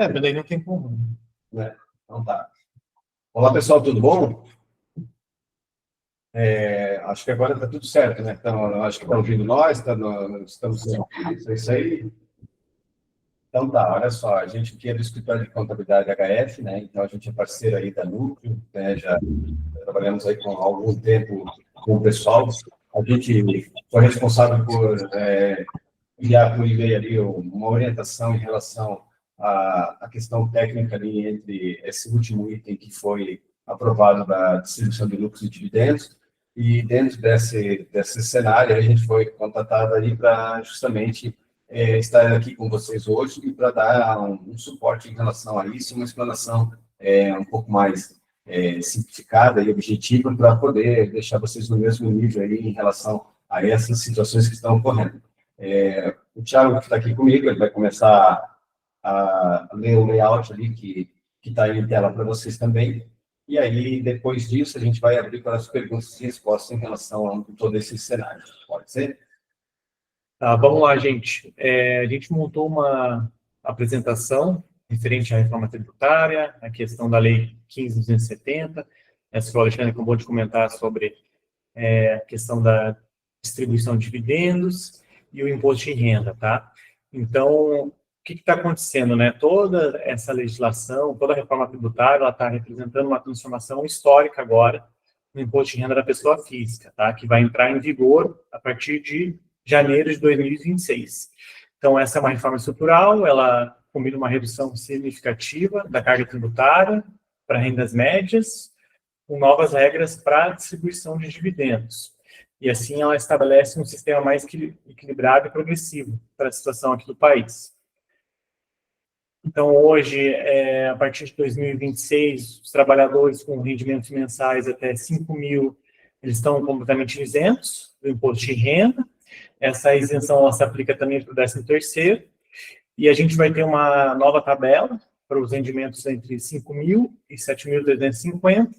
Mas daí não tem como. Né? Então tá. Olá, pessoal, tudo bom? Acho que agora está tudo certo, né? Então, acho que estão ouvindo nós, estamos... É isso aí? Então tá, olha só, a gente aqui é do Escritório de Contabilidade HF, né? Então a gente é parceiro aí da Núcleo, né? Já trabalhamos aí com algum tempo com o pessoal. A gente foi responsável por enviar por e-mail ali uma orientação em relação à questão técnica ali entre esse último item que foi aprovado da distribuição de lucros e dividendos. E dentro desse cenário, a gente foi contatado ali para justamente estar aqui com vocês hoje e para dar um suporte em relação a isso, uma explanação um pouco mais simplificada e objetiva para poder deixar vocês no mesmo nível aí em relação a essas situações que estão ocorrendo. O Thiago, que está aqui comigo, ele vai começar a ler o layout ali que está aí em tela para vocês também. E aí, depois disso, a gente vai abrir para as perguntas e respostas em relação a todo esse cenário. Pode ser? Tá, vamos lá, gente. A gente montou uma apresentação referente à reforma tributária, a questão da Lei 15.270, essa que o Alexandre acabou de comentar sobre a questão da distribuição de dividendos e o imposto de renda, tá? Então, o que está acontecendo, né? Toda essa legislação, toda a reforma tributária, ela está representando uma transformação histórica agora no imposto de renda da pessoa física, tá? Que vai entrar em vigor a partir de janeiro de 2026. Então, essa é uma reforma estrutural, ela combina uma redução significativa da carga tributária para rendas médias, com novas regras para a distribuição de dividendos. E assim ela estabelece um sistema mais equilibrado e progressivo para a situação aqui do país. Então, hoje, a partir de 2026, os trabalhadores com rendimentos mensais até 5 mil, eles estão completamente isentos do imposto de renda. Essa isenção ela se aplica também para o 13º. E a gente vai ter uma nova tabela para os rendimentos entre 5 mil e 7.350.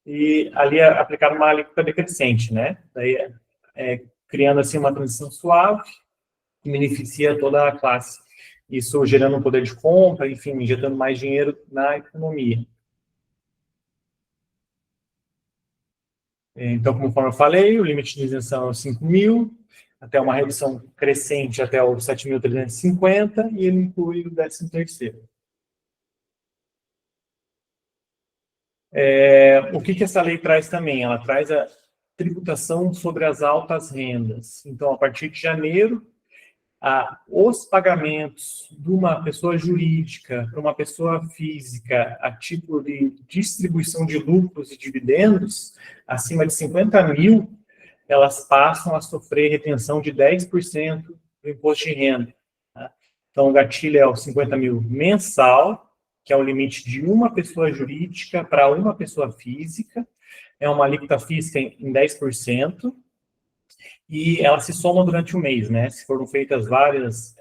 E ali é aplicada uma alíquota decrescente, né? Daí, criando assim uma transição suave, que beneficia toda a classe. Isso gerando um poder de compra, enfim, injetando mais dinheiro na economia. Então, conforme eu falei, o limite de isenção é 5 mil, até uma redução crescente até o 7.350, e ele inclui o 13º. O que essa lei traz também? Ela traz a tributação sobre as altas rendas. Então, a partir de janeiro, os pagamentos de uma pessoa jurídica para uma pessoa física a título de distribuição de lucros e dividendos, acima de 50 mil, elas passam a sofrer retenção de 10% do imposto de renda. Tá? Então, o gatilho é o 50 mil mensal, que é o limite de uma pessoa jurídica para uma pessoa física, é uma alíquota física em 10%, e ela se soma durante o mês, né? Se foram feitas várias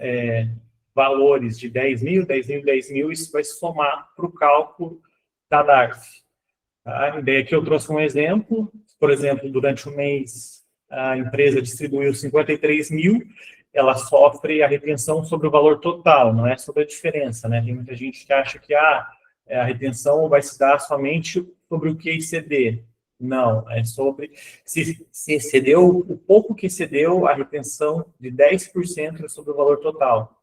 valores de 10 mil, 10 mil, 10 mil, isso vai se somar para o cálculo da DARF. Tá? E daí aqui eu trouxe um exemplo, por exemplo, durante o mês a empresa distribuiu 53 mil, ela sofre a retenção sobre o valor total, não é sobre a diferença, né? Tem muita gente que acha que a retenção vai se dar somente sobre o que exceder. Não, é sobre se excedeu, o pouco que excedeu, a retenção de 10% é sobre o valor total.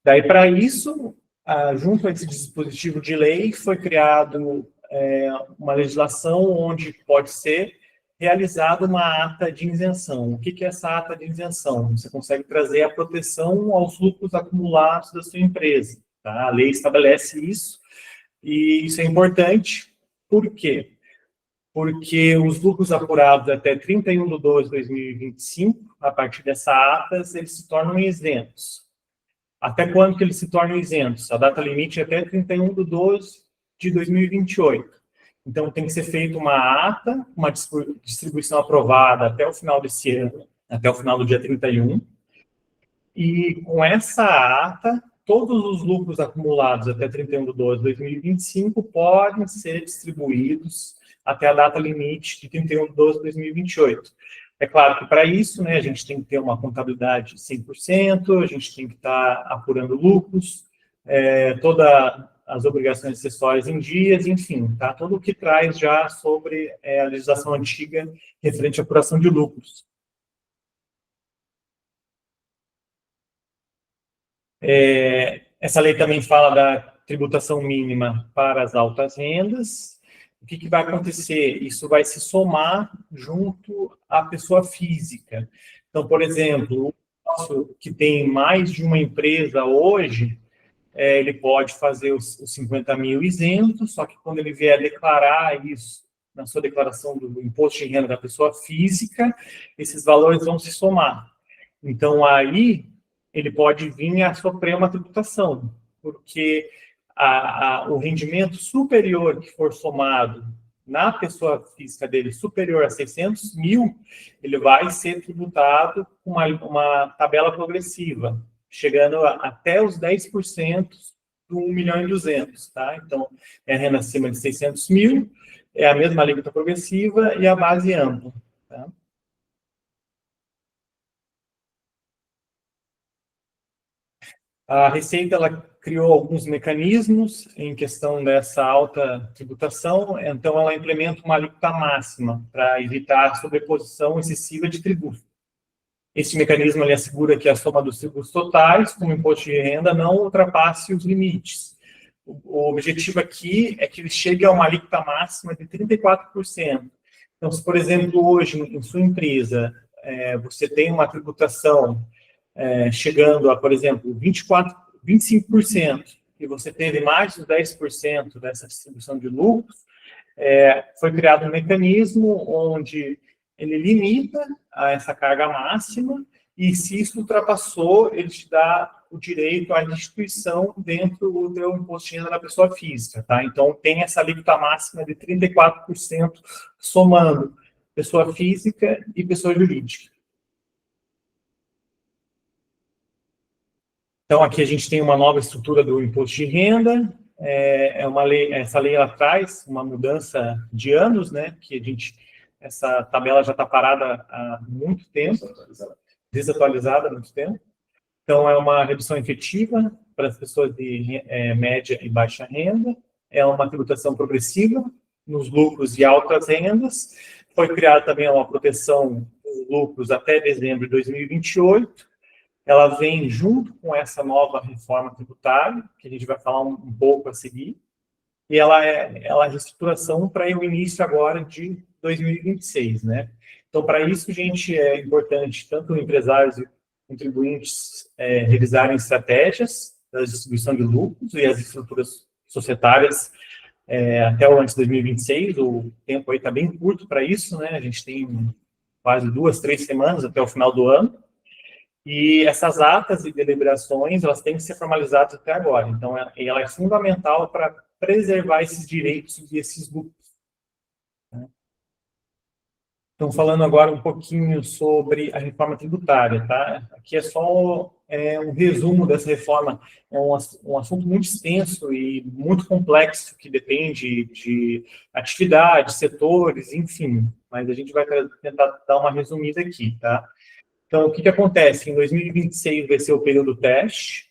Daí, para isso, junto a esse dispositivo de lei, foi criado uma legislação onde pode ser realizada uma ata de isenção. O que é essa ata de isenção? Você consegue trazer a proteção aos lucros acumulados da sua empresa. Tá? A lei estabelece isso, e isso é importante. Por quê? Porque os lucros apurados até 31/12/2025, a partir dessa ata, eles se tornam isentos. Até quando que eles se tornam isentos? A data limite é até 31/12/2028. Então, tem que ser feita uma ata, uma distribuição aprovada até o final desse ano, até o final do dia 31. E com essa ata, todos os lucros acumulados até 31/12/2025 podem ser distribuídos até a data limite de 31/12/2028. É claro que para isso, né, a gente tem que ter uma contabilidade 100%, a gente tem que estar apurando lucros, todas as obrigações acessórias em dias, enfim, tá? Tudo o que traz já sobre a legislação antiga referente à apuração de lucros. Essa lei também fala da tributação mínima para as altas rendas. O que vai acontecer? Isso vai se somar junto à pessoa física. Então, por exemplo, o sócio que tem mais de uma empresa hoje, ele pode fazer os 50 mil isentos, só que quando ele vier declarar isso na sua declaração do imposto de renda da pessoa física, esses valores vão se somar. Então, aí, ele pode vir a sofrer uma tributação, porque o rendimento superior que for somado na pessoa física dele, superior a 600 mil, ele vai ser tributado com uma tabela progressiva, chegando até os 10% do 1.200.000, tá? Então, é a renda acima de 600 mil, é a mesma alíquota progressiva e a base ampla, tá? A Receita, ela criou alguns mecanismos em questão dessa alta tributação, então ela implementa uma alíquota máxima para evitar a sobreposição excessiva de tributo. Esse mecanismo ele assegura que a soma dos tributos totais, como imposto de renda, não ultrapasse os limites. O objetivo aqui é que ele chegue a uma alíquota máxima de 34%. Então, se, por exemplo, hoje, em sua empresa, você tem uma tributação chegando a, por exemplo, 25%, e você teve mais de 10% dessa distribuição de lucros, foi criado um mecanismo onde ele limita essa carga máxima, e se isso ultrapassou, ele te dá o direito à restituição dentro do teu imposto de renda da pessoa física, tá? Então, tem essa alíquota máxima de 34%, somando pessoa física e pessoa jurídica. Então, aqui a gente tem uma nova estrutura do imposto de renda, uma lei, essa lei ela traz uma mudança de anos, né, que essa tabela já está parada há muito tempo, desatualizada há muito tempo. Então, é uma redução efetiva para as pessoas de média e baixa renda, é uma tributação progressiva nos lucros e altas rendas, foi criada também uma proteção dos lucros até dezembro de 2028, ela vem junto com essa nova reforma tributária, que a gente vai falar um pouco a seguir, e ela é a reestruturação para o início agora de 2026, né? Então, para isso, gente, é importante tanto empresários e contribuintes revisarem estratégias da distribuição de lucros e as estruturas societárias até o ano de 2026, o tempo aí está bem curto para isso, né? A gente tem quase 2, 3 semanas até o final do ano, e essas atas e deliberações, elas têm que ser formalizadas até agora. Então, ela é fundamental para preservar esses direitos e esses lucros. Então, falando agora um pouquinho sobre a reforma tributária, tá? Aqui é só um resumo dessa reforma. É um assunto muito extenso e muito complexo, que depende de atividades, setores, enfim. Mas a gente vai tentar dar uma resumida aqui, tá? Então, o que acontece? Em 2026 vai ser o período teste.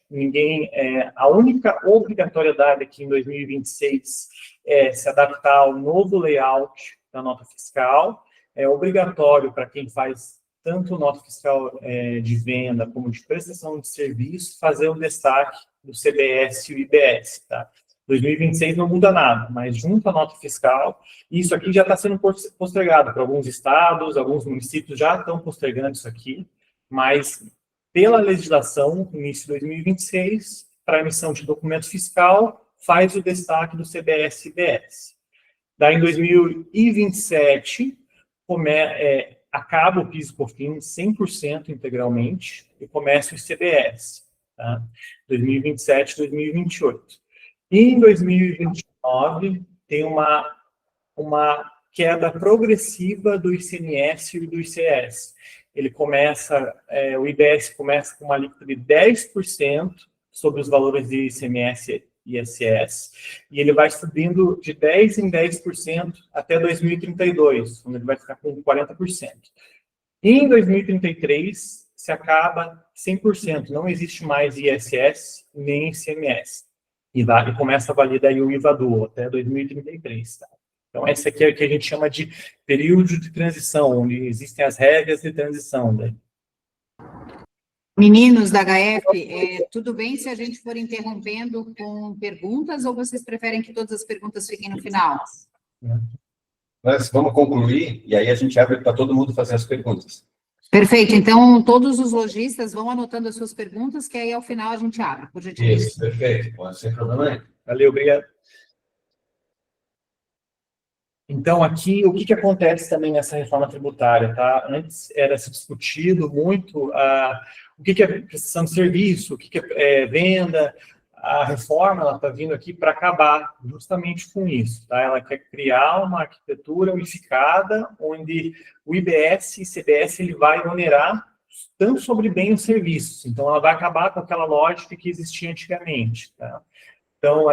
A única obrigatoriedade aqui em 2026 é se adaptar ao novo layout da nota fiscal. É obrigatório para quem faz tanto nota fiscal de venda como de prestação de serviço fazer o destaque do CBS e o IBS, tá? 2026 não muda nada, mas junto à nota fiscal, isso aqui já está sendo postergado para alguns estados, alguns municípios já estão postergando isso aqui, mas pela legislação, no início de 2026, para a emissão de documento fiscal, faz o destaque do CBS e IBS. Daí, em 2027, acaba o PIS e COFINS 100% integralmente e começa o ICBS, tá? 2027, 2028. E em 2029, tem uma queda progressiva do ICMS e do ICS. O IBS começa com uma alíquota de 10% sobre os valores de ICMS e ICS, e ele vai subindo de 10% em 10% até 2032, quando ele vai ficar com 40%. Em 2033, se acaba 100%, não existe mais ISS nem ICMS. E começa a valer daí o IVA dual até 2033. Tá? Então, essa aqui é o que a gente chama de período de transição, onde existem as regras de transição. Né? Meninos da HF, tudo bem se a gente for interrompendo com perguntas ou vocês preferem que todas as perguntas fiquem no final? Mas vamos concluir e aí a gente abre para todo mundo fazer as perguntas. Perfeito. Então, todos os lojistas vão anotando as suas perguntas, que aí ao final a gente abre, por gentileza. Isso, perfeito. Pode ser problema nenhum. Valeu, obrigado. Então, aqui, o que acontece também nessa reforma tributária, tá? Antes era se discutido muito o que é prestação de serviço, o que é venda. A reforma, ela está vindo aqui para acabar justamente com isso, tá? Ela quer criar uma arquitetura unificada, onde o IBS e CBS, ele vai onerar tanto sobre bens e serviços. Então, ela vai acabar com aquela lógica que existia antigamente, tá? Então,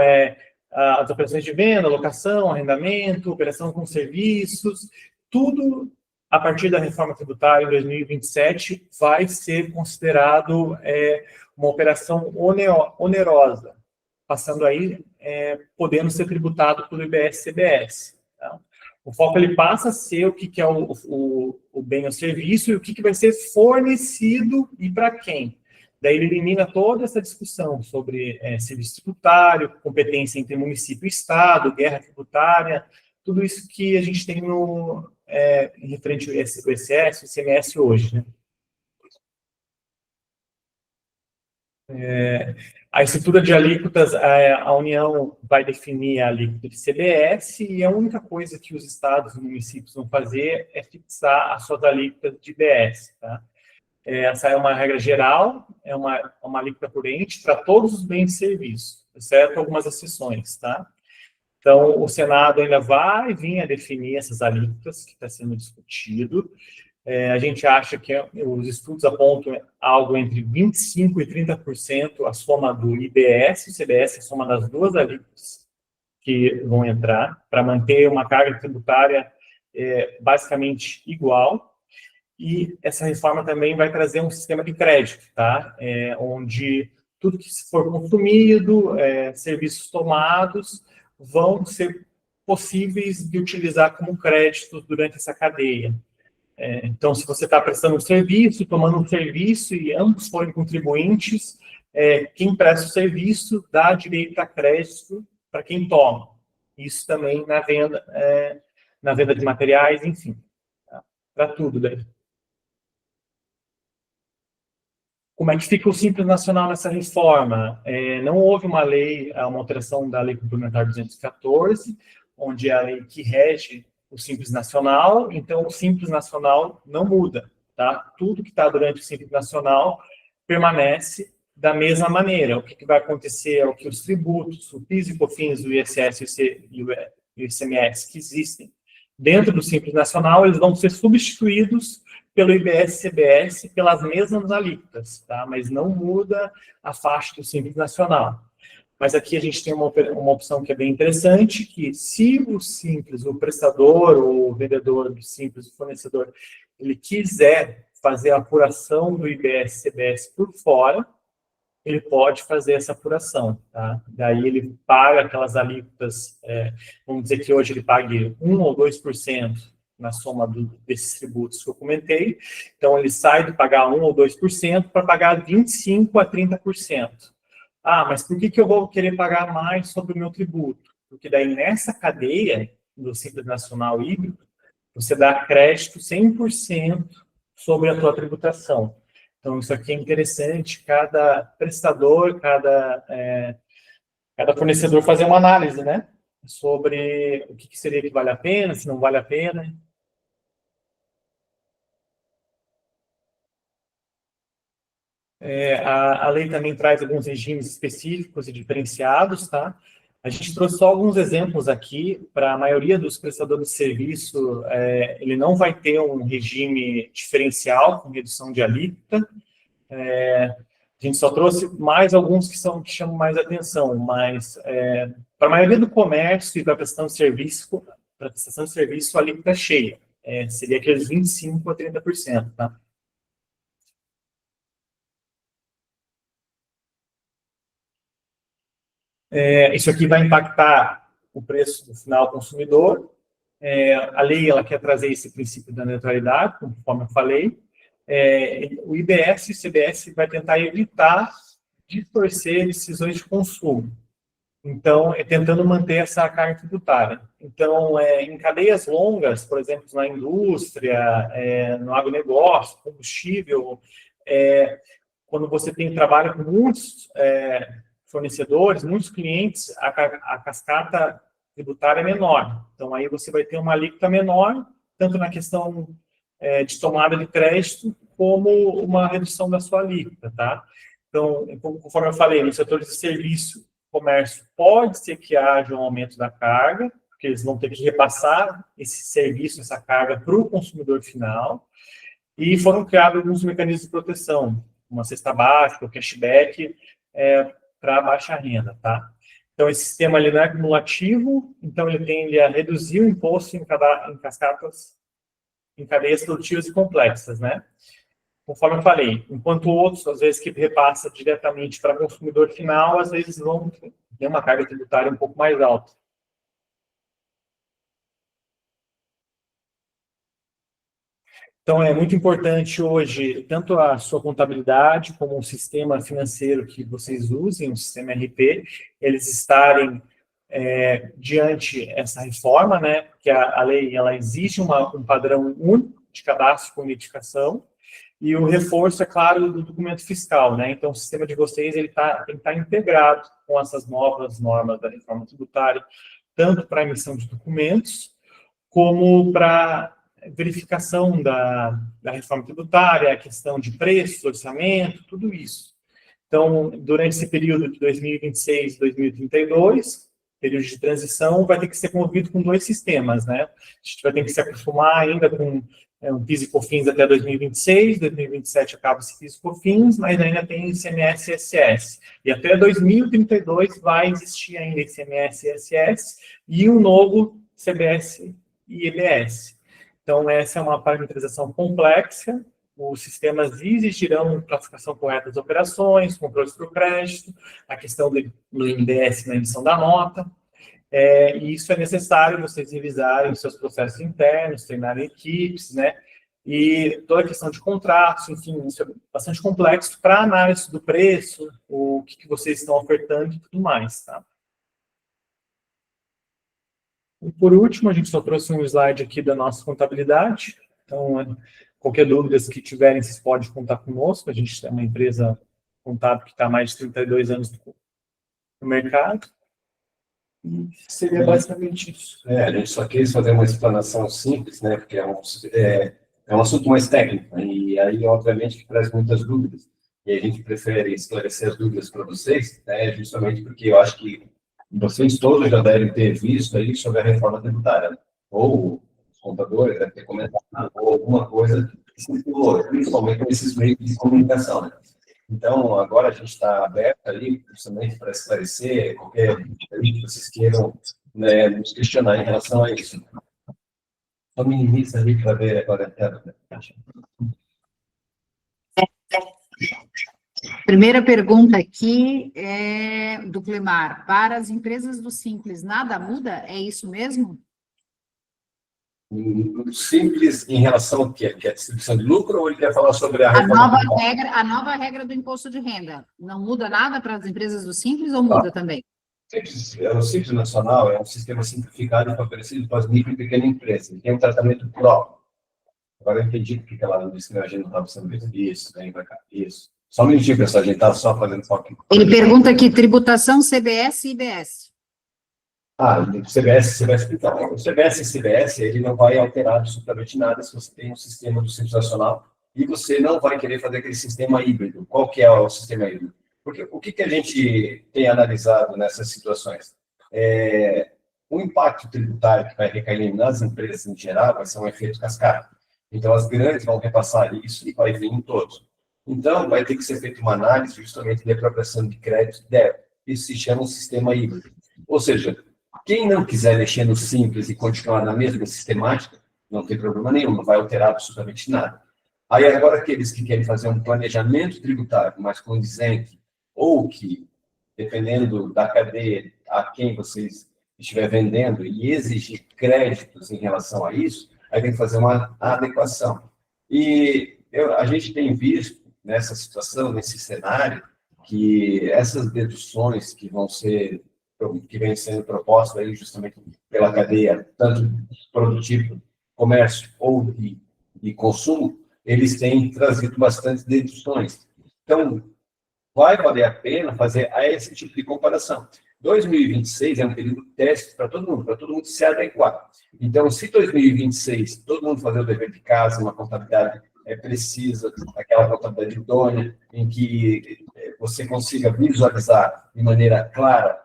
as operações de venda, locação, arrendamento, operação com serviços, tudo a partir da reforma tributária em 2027 vai ser considerado uma operação onerosa, passando aí, podendo ser tributado pelo IBS-CBS. Tá? O foco ele passa a ser o que é o bem ou serviço e o que vai ser fornecido e para quem. Daí ele elimina toda essa discussão sobre serviço tributário, competência entre município e estado, guerra tributária, tudo isso que a gente tem no referente ao ISS, o ICMS hoje. Né? A estrutura de alíquotas, a União vai definir a alíquota de CBS e a única coisa que os estados e municípios vão fazer é fixar as suas alíquotas de IBS. Tá? Essa é uma regra geral, é uma alíquota por ente para todos os bens e serviços, exceto algumas exceções, tá? Então, o Senado ainda vai vir a definir essas alíquotas que está sendo discutido. A gente acha que os estudos apontam algo entre 25% e 30% a soma do IBS e CBS, a soma das duas alíquotas que vão entrar, para manter uma carga tributária basicamente igual. E essa reforma também vai trazer um sistema de crédito, tá? Onde tudo que for consumido, serviços tomados, vão ser possíveis de utilizar como crédito durante essa cadeia. Então, se você está prestando um serviço, tomando um serviço e ambos forem contribuintes, quem presta o serviço dá direito a crédito para quem toma. Isso também na venda de materiais, enfim, tá? Para tudo daí. Como é que fica o Simples Nacional nessa reforma? Não houve uma lei, uma alteração da Lei Complementar 214, onde é a lei que rege o Simples Nacional, então o Simples Nacional não muda, tá? Tudo que está durante o Simples Nacional permanece da mesma maneira. O que vai acontecer é que os tributos, o PIS e COFINS, o ISS e o ICMS que existem dentro do Simples Nacional, eles vão ser substituídos pelo IBS-CBS pelas mesmas alíquotas, tá? Mas não muda a faixa do Simples Nacional. Mas aqui a gente tem uma opção que é bem interessante, que se o Simples, o prestador, o vendedor do Simples, o fornecedor, ele quiser fazer a apuração do IBS-CBS por fora, ele pode fazer essa apuração, tá? Daí ele paga aquelas alíquotas, vamos dizer que hoje ele pague 1 ou 2%, na soma desses tributos que eu comentei. Então, ele sai de pagar 1 ou 2% para pagar 25% a 30%. Ah, mas por que eu vou querer pagar mais sobre o meu tributo? Porque daí, nessa cadeia do Simples Nacional Híbrido, você dá crédito 100% sobre a tua tributação. Então, isso aqui é interessante, cada prestador, cada fornecedor fazer uma análise, né? Sobre o que seria que vale a pena, se não vale a pena. A lei também traz alguns regimes específicos e diferenciados, tá? A gente trouxe só alguns exemplos aqui. Para a maioria dos prestadores de serviço, ele não vai ter um regime diferencial com redução de alíquota. A gente só trouxe mais alguns que chamam mais atenção, mas para a maioria do comércio e da prestação de serviço, a alíquota é cheia. seria aqueles 25% a 30%, tá? Isso aqui vai impactar o preço do final consumidor. A lei ela quer trazer esse princípio da neutralidade, conforme eu falei. O IBS e o CBS vai tentar evitar distorcer decisões de consumo. Então, tentando manter essa carga tributária. Então, em cadeias longas, por exemplo, na indústria, no agronegócio, combustível, quando você trabalha com muitos fornecedores, muitos clientes, a cascata tributária é menor. Então, aí você vai ter uma alíquota menor, tanto na questão de tomada de crédito, como uma redução da sua alíquota, tá? Então, conforme eu falei, no setor de serviço, comércio, pode ser que haja um aumento da carga, porque eles vão ter que repassar esse serviço, essa carga para o consumidor final, e foram criados alguns mecanismos de proteção, uma cesta básica, o cashback, para baixa renda, tá? Então, esse sistema ele não é cumulativo, então ele tende a reduzir o imposto em cascatas, em cadeias produtivas e complexas, né? Conforme eu falei, enquanto outros, às vezes, que repassa diretamente para o consumidor final, às vezes vão ter uma carga tributária um pouco mais alta. Então, é muito importante hoje, tanto a sua contabilidade, como o sistema financeiro que vocês usem, o sistema RP, eles estarem diante essa reforma, né? Porque a lei, ela exige um padrão único de cadastro com identificação, e o reforço, é claro, do documento fiscal, né? Então, o sistema de vocês tem que estar integrado com essas novas normas da reforma tributária, tanto para a emissão de documentos, como para verificação da reforma tributária, a questão de preço, orçamento, tudo isso. Então, durante esse período de 2026 e 2032, período de transição, vai ter que ser convivido com 2 sistemas, né? A gente vai ter que se acostumar ainda com um PIS e COFINS até 2026, 2027 acaba esse PIS e COFINS, mas ainda tem ICMS e ISS. E até 2032 vai existir ainda ICMS e ISS e um novo CBS e IBS. Então, essa é uma parametrização complexa. Os sistemas exigirão classificação correta das operações, controles para o crédito, a questão do INDS na emissão da nota. E isso é necessário vocês revisarem os seus processos internos, treinarem equipes, né? E toda a questão de contratos, enfim, isso é bastante complexo para a análise do preço, o que vocês estão ofertando e tudo mais, tá? E por último, a gente só trouxe um slide aqui da nossa contabilidade. Então, qualquer dúvida que tiverem, vocês podem contar conosco. A gente é uma empresa contábil que está há mais de 32 anos no mercado. E seria basicamente isso. A gente só quis fazer uma explanação simples, né? Porque é um assunto mais técnico, e aí, obviamente, que traz muitas dúvidas. E a gente prefere esclarecer as dúvidas para vocês, né? Justamente porque eu acho que vocês todos já devem ter visto aí sobre a reforma tributária, né? Ou os contadores devem ter comentado, ou alguma coisa que circulou, principalmente nesses meios de comunicação, né? Então, agora a gente está aberto ali, justamente para esclarecer qualquer que vocês queiram, né, nos questionar em relação a isso. Só minimiza ali para ver agora a tela. Primeira pergunta aqui é do Clemar. Para as empresas do Simples, nada muda? É isso mesmo? Simples em relação ao quê? Que é a distribuição de lucro, ou ele quer falar sobre a a nova regra do imposto de renda? Não muda nada para as empresas do Simples ou muda também? O Simples Nacional é um sistema simplificado e oferecido para as micro e pequenas empresas. Ele tem um tratamento próprio. Agora eu entendi porque ela disse que a gente não estava sendo isso, vem para cá, isso. Só um minutinho, pessoal, a gente está só fazendo foco. Ele pergunta aqui, tributação CBS e IBS. O CBS, então, o CBS e CBS, ele não vai alterar absolutamente nada se você tem um sistema do Simples Nacional e você não vai querer fazer aquele sistema híbrido. Qual que é o sistema híbrido? Porque o que a gente tem analisado nessas situações? O impacto tributário que vai recair nas empresas em geral vai ser um efeito cascata. Então, as grandes vão repassar isso e vai vir em todos. Então, vai ter que ser feita uma análise justamente de apropriação de crédito débito. Isso se chama um sistema híbrido. Ou seja, quem não quiser mexer no Simples e continuar na mesma sistemática, não tem problema nenhum, não vai alterar absolutamente nada. Aí agora aqueles que querem fazer um planejamento tributário mais condizente, ou que, dependendo da cadeia a quem vocês estiver vendendo, e exigir créditos em relação a isso, aí tem que fazer uma adequação. E a gente tem visto nessa situação, nesse cenário, que essas deduções que vêm sendo propostas aí justamente pela cadeia, tanto produtivo, comércio ou de consumo, eles têm trazido bastante deduções. Então, vai valer a pena fazer esse tipo de comparação. 2026 é um período de teste para todo mundo se adequar. Então, se 2026 todo mundo fazer o dever de casa, uma contabilidade precisa, aquela contabilidade idônea, em que você consiga visualizar de maneira clara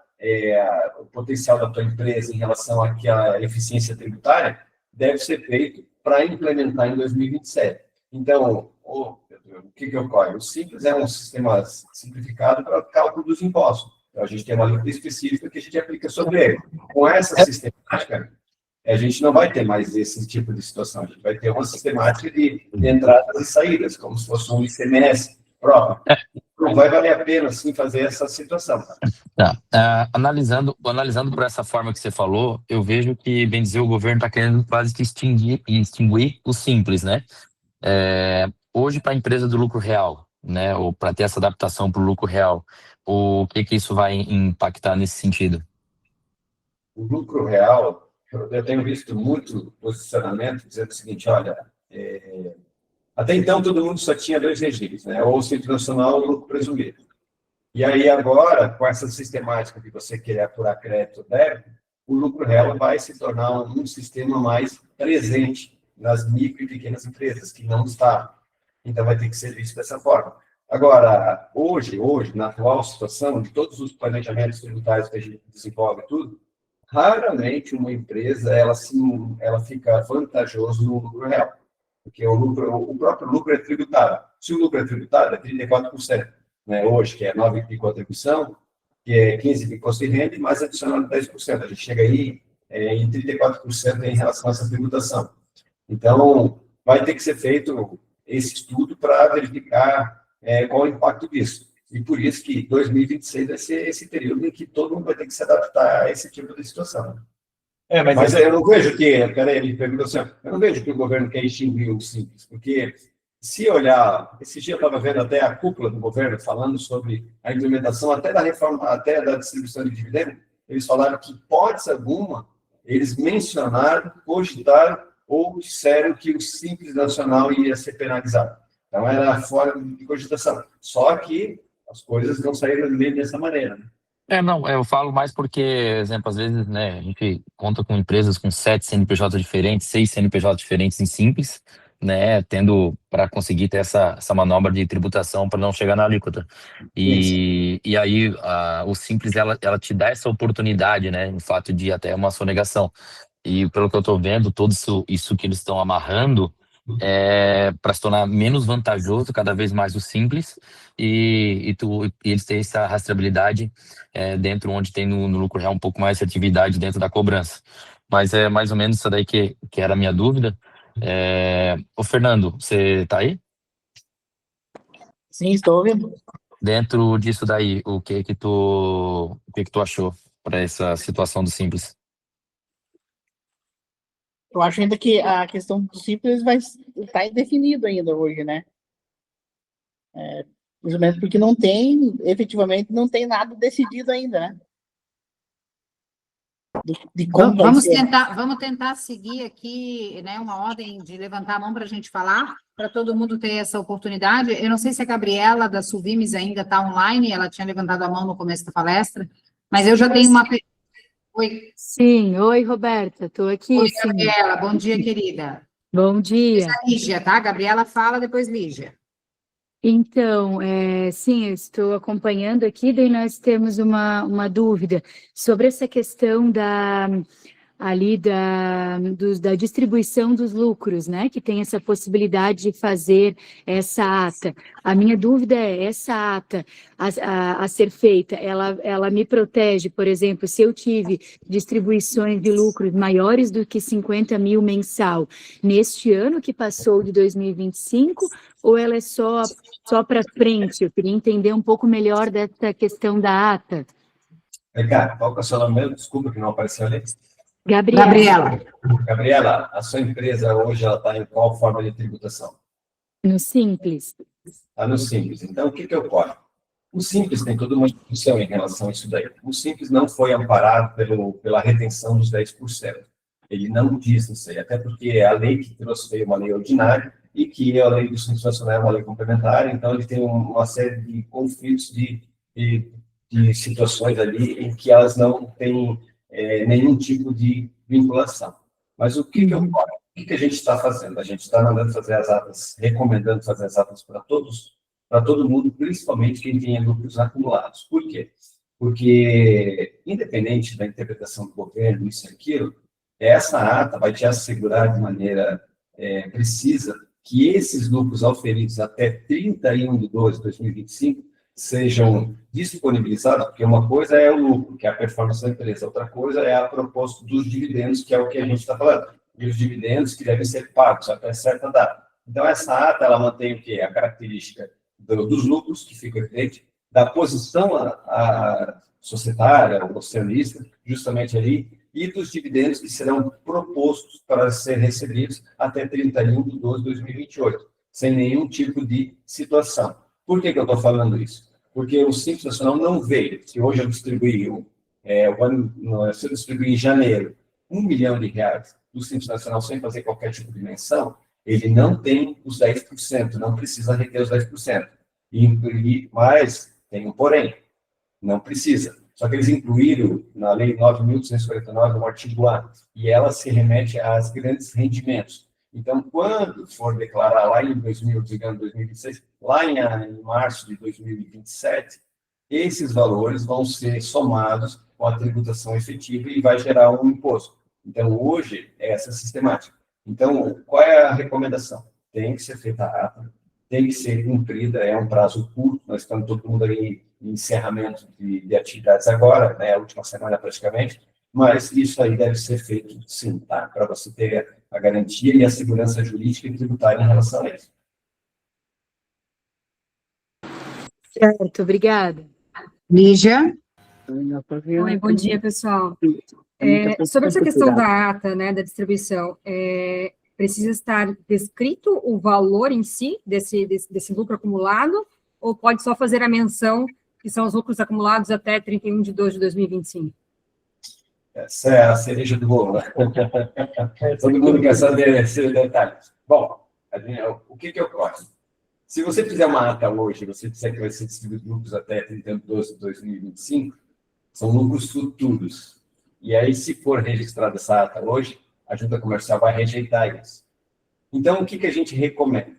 o potencial da tua empresa em relação àquela eficiência tributária, deve ser feito para implementar em 2027. Então, o que ocorre? O Simples é um sistema simplificado para o cálculo dos impostos. Então, a gente tem uma alíquota específica que a gente aplica sobre ele. Com essa sistemática, a gente não vai ter mais esse tipo de situação. A gente vai ter uma sistemática de entradas e saídas, como se fosse um ICMS próprio. Não vai valer a pena, sim, fazer essa situação. Tá. Analisando por essa forma que você falou, eu vejo que, bem dizer, o governo está querendo quase que extinguir o Simples, né? Hoje, para a empresa do lucro real, né, ou para ter essa adaptação para o lucro real, o que isso vai impactar nesse sentido? O lucro real, eu tenho visto muito posicionamento dizendo o seguinte, olha, até então todo mundo só tinha 2 regimes, né, ou o Simples Nacional ou o lucro presumido. E aí agora, com essa sistemática de você querer apurar crédito ou débito, o lucro real vai se tornar um sistema mais presente nas micro e pequenas empresas, que não está. Então, vai ter que ser visto dessa forma. Agora, hoje, na atual situação, de todos os planejamentos tributários que a gente desenvolve tudo, raramente uma empresa ela fica vantajosa no lucro real. Porque o próprio lucro é tributado. Se o lucro é tributado, é 34%. Né? Hoje, que é 9% de contribuição, que é 15% de imposto de renda, e mais adicionado 10%. A gente chega aí em 34% em relação a essa tributação. Então, vai ter que ser feito esse estudo para verificar qual é o impacto disso. E por isso que 2026 vai ser esse período em que todo mundo vai ter que se adaptar a esse tipo de situação. Mas eu não vejo que, peraí, ele perguntou assim, eu não vejo que o governo quer extinguir o Simples, porque se olhar, esse dia eu estava vendo até a cúpula do governo falando sobre a implementação até da reforma, até da distribuição de dividendos, eles falaram que, hipótese alguma, eles mencionaram, cogitaram ou disseram que o Simples Nacional ia ser penalizado. Então, era fora de cogitação. Só que as coisas não saíram meio dessa maneira, né? Não, eu falo mais porque, exemplo, às vezes, né, a gente conta com empresas com 7 CNPJ diferentes, 6 CNPJ diferentes em Simples, né, tendo para conseguir ter essa manobra de tributação para não chegar na alíquota. E aí, o Simples, ela te dá essa oportunidade, né, em fato de até uma sonegação. E pelo que eu estou vendo, todo isso que eles estão amarrando para se tornar menos vantajoso cada vez mais o Simples e eles têm essa rastreabilidade dentro onde tem no lucro real um pouco mais de atividade dentro da cobrança. Mas é mais ou menos isso daí que era a minha dúvida. Ô Fernando, você está aí? Sim, estou ouvindo. Dentro disso daí, o que tu achou para essa situação do Simples? Eu acho ainda que a questão do Simples vai estar indefinido ainda hoje, né? Principalmente porque efetivamente não tem nada decidido ainda, né? De como vamos tentar seguir aqui, né, uma ordem de levantar a mão para a gente falar, para todo mundo ter essa oportunidade. Eu não sei se a Gabriela da Suvimes ainda está online, ela tinha levantado a mão no começo da palestra, mas eu já tenho uma... Oi. Sim, oi, Roberta, estou aqui. Oi, sim. Gabriela, bom dia, querida. Bom dia. Depois a Lígia, tá? Gabriela fala, depois Lígia. Então, sim, eu estou acompanhando aqui, daí nós temos uma dúvida sobre essa questão da ali da distribuição dos lucros, né? Que tem essa possibilidade de fazer essa ata. A minha dúvida é, essa ata a ser feita, ela me protege, por exemplo, se eu tive distribuições de lucros maiores do que 50 mil mensal neste ano que passou de 2025, ou ela é só para frente? Eu queria entender um pouco melhor dessa questão da ata. Ricardo, qual que é o seu nome mesmo? Desculpa que não apareceu ali. Gabriela. Gabriela, a sua empresa hoje ela está em qual forma de tributação? No Simples. Está no Simples. Então, o que ocorre? O Simples tem toda uma discussão em relação a isso daí. O Simples não foi amparado pela retenção dos 10%. Ele não diz isso aí, até porque a lei que trouxe veio uma lei ordinária e que a lei do Simples Nacional é uma lei complementar, então ele tem uma série de conflitos de situações ali em que elas não têm nenhum tipo de vinculação. Mas o que ocorre? O que a gente está fazendo? A gente está mandando fazer as atas, recomendando fazer as atas para todo mundo, principalmente quem tem lucros acumulados. Por quê? Porque, independente da interpretação do governo, isso e aquilo, essa ata vai te assegurar de maneira precisa que esses lucros auferidos até 31/12/2025 sejam disponibilizados, porque uma coisa é o lucro, que é a performance da empresa, outra coisa é a proposta dos dividendos, que é o que a gente está falando, e os dividendos que devem ser pagos até certa data. Então, essa ata, ela mantém o quê? A característica dos lucros, que fica evidente, da posição societária, ou acionista, justamente ali, e dos dividendos que serão propostos para ser recebidos até 31/12/2028, sem nenhum tipo de situação. Por que eu estou falando isso? Porque o Simples Nacional não veio, se hoje eu distribuí, se eu distribuir em janeiro R$1 milhão do Simples Nacional sem fazer qualquer tipo de menção, ele não tem os 10%, não precisa reter os 10%. Mas tem um porém, não precisa. Só que eles incluíram na Lei 9.249, no artigo A, e ela se remete aos grandes rendimentos. Então, quando for declarar lá em 2026, lá em março de 2027, esses valores vão ser somados com a tributação efetiva e vai gerar um imposto. Então, hoje, é essa sistemática. Então, qual é a recomendação? Tem que ser feita a ata, tem que ser cumprida, é um prazo curto, nós estamos todo mundo aí em encerramento de atividades agora, né, a última semana praticamente, mas isso aí deve ser feito sim, tá? Para você ter a garantia e a segurança jurídica e tributária em relação a isso. Certo, obrigada. Lígia. Oi, bom dia, pessoal. Sobre essa questão da ata, né, da distribuição, precisa estar descrito o valor em si desse lucro acumulado, ou pode só fazer a menção que são os lucros acumulados até 31/12/2025? Essa é a cereja do bolo, né? Todo mundo quer saber esses detalhes. Bom, o que ocorre? Se você fizer uma ata hoje, você disser que vai ser distribuído lucros até 31/12/2025, são lucros futuros. E aí, se for registrada essa ata hoje, a junta comercial vai rejeitar isso. Então, o que a gente recomenda?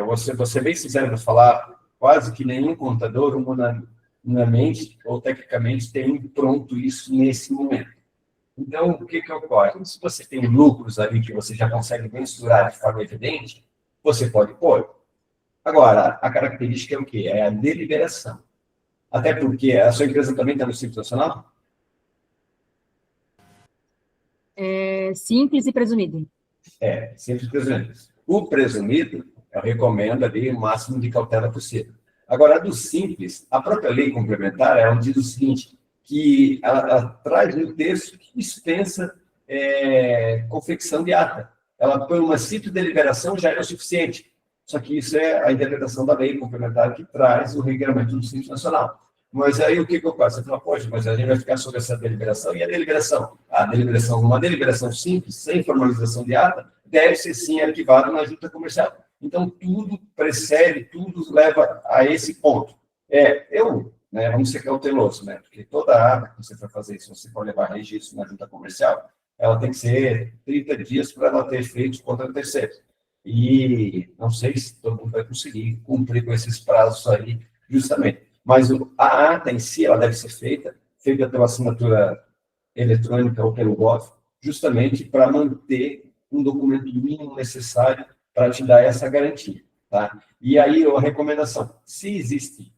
Vou ser bem sincero para falar, quase que nenhum contador, humanamente ou tecnicamente, tem pronto isso nesse momento. Então, o que ocorre? Se você tem lucros ali que você já consegue mensurar de forma evidente, você pode pôr. Agora, a característica é o quê? É a deliberação. Até porque a sua empresa também está no Simples Nacional? Simples e presumido. Simples e presumido. O presumido, eu recomendo ali o máximo de cautela possível. Agora, a do Simples, a própria lei complementar, ela diz o seguinte, que ela traz um texto que dispensa confecção de ata. Ela põe uma simples deliberação, já é o suficiente. Só que isso é a interpretação da lei complementar que traz o regulamento do Simples Nacional. Mas aí o que eu faço? Você fala, poxa, mas a gente vai ficar sobre essa deliberação. E a deliberação? Uma deliberação simples, sem formalização de ata, deve ser sim arquivada na junta comercial. Então, tudo precede, tudo leva a esse ponto. Vamos ser cautelosos, né? Porque toda ata que você for fazer, se você for levar registro na junta comercial, ela tem que ser 30 dias para ela ter efeitos contra terceiros. E não sei se todo mundo vai conseguir cumprir com esses prazos aí, justamente. Mas a ata em si, ela deve ser feita pela assinatura eletrônica ou pelo GOV, justamente para manter um documento mínimo necessário para te dar essa garantia, tá? E aí, a recomendação, se existem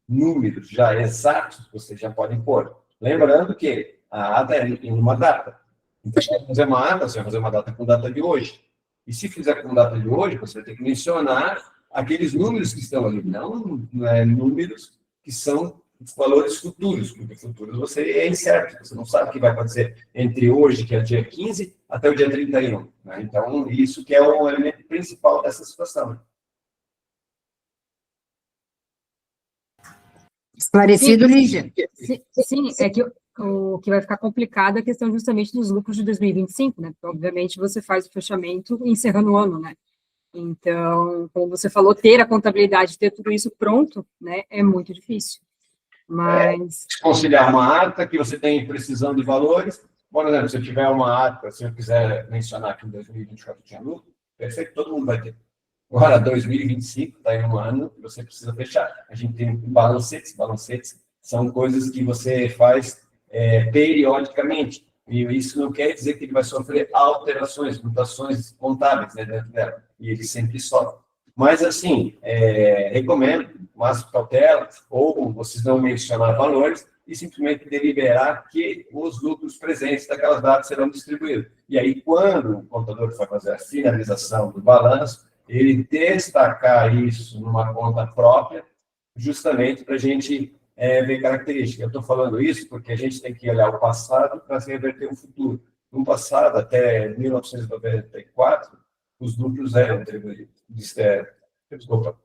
números já exatos, vocês já podem pôr. Lembrando que a ata é em uma data. Então, se você fazer uma ata, você vai fazer uma data com data de hoje. E se fizer com data de hoje, você vai ter que mencionar aqueles números que estão ali, não números que são valores futuros, porque futuros você é incerto, você não sabe o que vai acontecer entre hoje, que é o dia 15, até o dia 31. Né? Então, isso que é o elemento principal dessa situação. Esclarecido, Lígia? Sim, é que o que vai ficar complicado é a questão justamente dos lucros de 2025, né? Porque, obviamente, você faz o fechamento encerrando o ano, né? Então, como você falou, ter a contabilidade, ter tudo isso pronto, né, é muito difícil. Mas... conciliar uma ata que você tem precisão de valores. Por exemplo, se eu tiver uma ata, se eu quiser mencionar que em 2024 tinha lucro, perfeito, todo mundo vai ter. Agora, 2025 está em um ano que você precisa fechar. A gente tem balancetes. Balancetes são coisas que você faz periodicamente. E isso não quer dizer que ele vai sofrer alterações, mutações contábeis, né, dentro dela. E ele sempre sofre. Mas, assim, recomendo, máximo cautela, ou vocês não mencionar valores e simplesmente deliberar que os lucros presentes daquelas datas serão distribuídos. E aí, quando o contador for fazer a finalização do balanço, ele destacar isso numa conta própria, justamente para a gente ver características. Eu estou falando isso porque a gente tem que olhar o passado para se reverter o futuro. No passado, até 1994, os lucros eram tributários. Desculpa,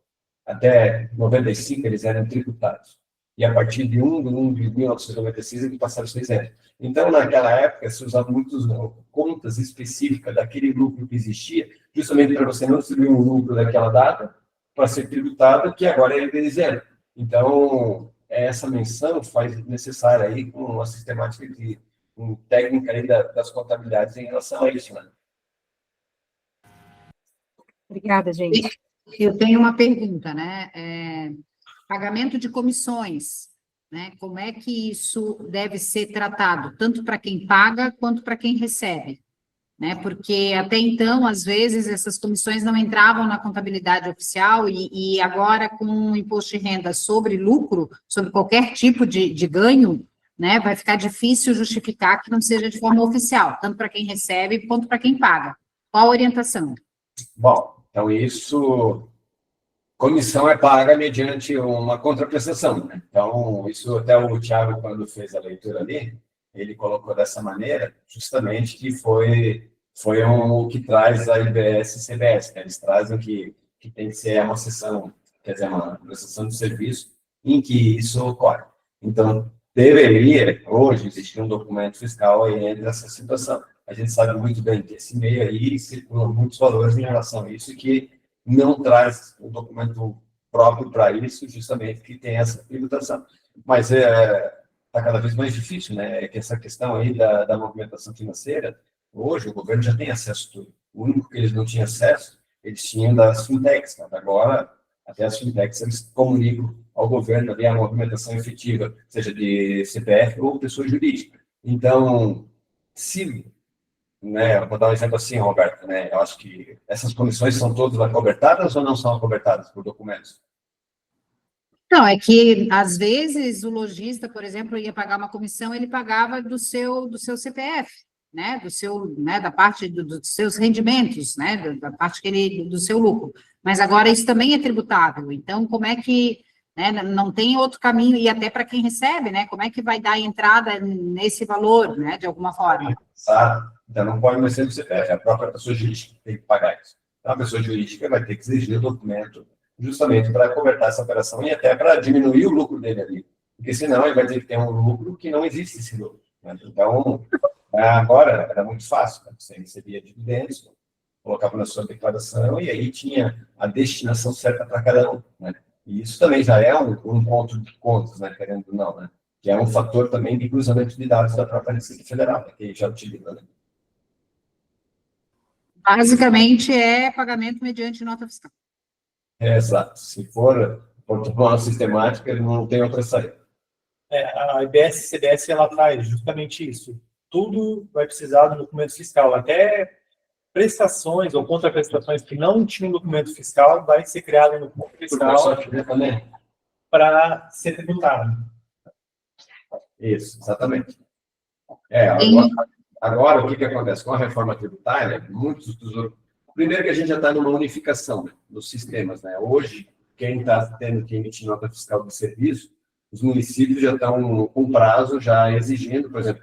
até 95 eles eram tributados. E a partir de 1 de 1996 eles passaram a ser zero. Então, naquela época, se usava muitas contas específicas daquele lucro que existia, justamente para você não distribuir um lucro daquela data para ser tributado, que agora é de zero. Então, essa menção faz necessária aí com uma sistemática técnica aí das contabilidades em relação a isso, né? Obrigada, gente. Eu tenho uma pergunta, né? Pagamento de comissões, né? Como é que isso deve ser tratado, tanto para quem paga quanto para quem recebe? Né? Porque até então, às vezes, essas comissões não entravam na contabilidade oficial e agora, com o imposto de renda sobre lucro, sobre qualquer tipo de ganho, né? Vai ficar difícil justificar que não seja de forma oficial, tanto para quem recebe quanto para quem paga. Qual a orientação? Bom, então isso, comissão é paga mediante uma contraprestação, né? Então, isso até o Thiago, quando fez a leitura ali, ele colocou dessa maneira, justamente que foi o que traz a IBS e CBS, né? Eles trazem que tem que ser uma sessão, quer dizer, uma prestação de serviço em que isso ocorre. Então, deveria, hoje, existir um documento fiscal aí entre essa situação. A gente sabe muito bem que esse meio aí circulam muitos valores em relação a isso e que não traz um documento próprio para isso, justamente que tem essa tributação. Mas está cada vez mais difícil, né? Que essa questão aí da movimentação financeira, hoje o governo já tem acesso a tudo. O único que eles não tinham acesso, eles tinham das fintechs. Né? Agora, até as fintechs, eles comunicam ao governo ali a movimentação efetiva, seja de CPF ou pessoa jurídica. Então, se... né, eu vou dar um exemplo assim, Roberto, né? Eu acho que essas comissões são todas acobertadas ou não são acobertadas por documentos? Não, é que, às vezes, o lojista, por exemplo, ia pagar uma comissão, ele pagava do seu CPF, né, da parte dos seus rendimentos, né, da parte do seu lucro. Mas agora isso também é tributável. Então, como é que, né, não tem outro caminho, e até para quem recebe, né, como é que vai dar entrada nesse valor, né, de alguma forma? Então, não pode mais ser do CPF, a própria pessoa jurídica tem que pagar isso. Então, a pessoa jurídica vai ter que exigir o documento justamente para cobertar essa operação e até para diminuir o lucro dele ali. Porque senão ele vai dizer que tem um lucro que não existe esse lucro. Né? Então, agora era muito fácil. Né? Você recebia dividendos, colocava na sua declaração e aí tinha a destinação certa para cada um. Né? E isso também já é um ponto de contas, né? Querendo ou não, né? Que é um fator também de cruzamento de dados da própria Receita Federal, né? Que já utiliza. Né? Basicamente, é pagamento mediante nota fiscal. Exato. Se for uma sistemática, ele não tem outra saída. A IBS e CBS, ela traz justamente isso. tudo vai precisar do documento fiscal. Até prestações ou contraprestações que não tinham documento fiscal vai ser criado no documento fiscal para ser tributado. Isso, exatamente. Agora, o que acontece? Com a reforma tributária, muitos dos... Primeiro que a gente já está numa unificação, né, dos sistemas, né? Hoje, quem está tendo que emitir nota fiscal do serviço, os municípios já estão com prazo, já exigindo, por exemplo,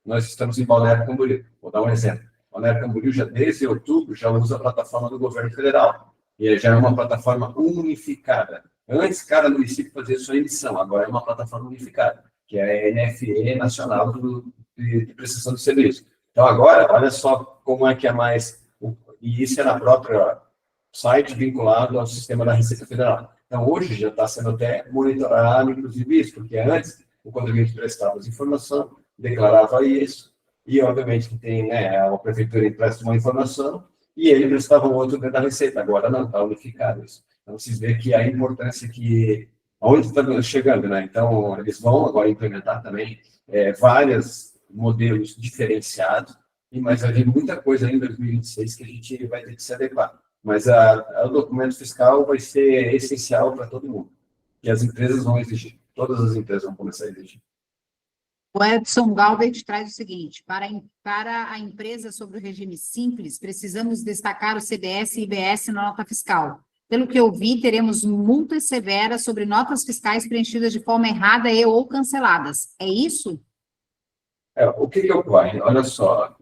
nós estamos em Balneário Camboriú, vou dar um exemplo. Balneário Camboriú, já desde outubro, já usa a plataforma do governo federal, e já é uma plataforma unificada. Antes, cada município fazia sua emissão, agora é uma plataforma unificada, que é a NFE Nacional de Prestação de Serviço. Então, agora, olha só como é que é mais... E isso é na própria site vinculado ao sistema da Receita Federal. Então, hoje já está sendo até monitorado, inclusive, isso, porque antes o contribuinte prestava as informações, declarava isso, e, obviamente, que tem, né, a prefeitura empresta uma informação e ele prestava um outro dentro da Receita. Agora não, está unificado isso. Então, vocês veem que a importância que... Onde está chegando, né? Então, eles vão agora implementar também vários modelos diferenciados, mas vai vir muita coisa ainda em 2026 que a gente vai ter que se adequar. Mas o documento fiscal vai ser essencial para todo mundo. E as empresas vão exigir. Todas as empresas vão começar a exigir. O Edson Galvez traz o seguinte: para a empresa sobre o regime simples, precisamos destacar o CBS e IBS na nota fiscal. Pelo que eu vi, teremos multas severas sobre notas fiscais preenchidas de forma errada e ou canceladas. É isso? O que ocorre? Olha só.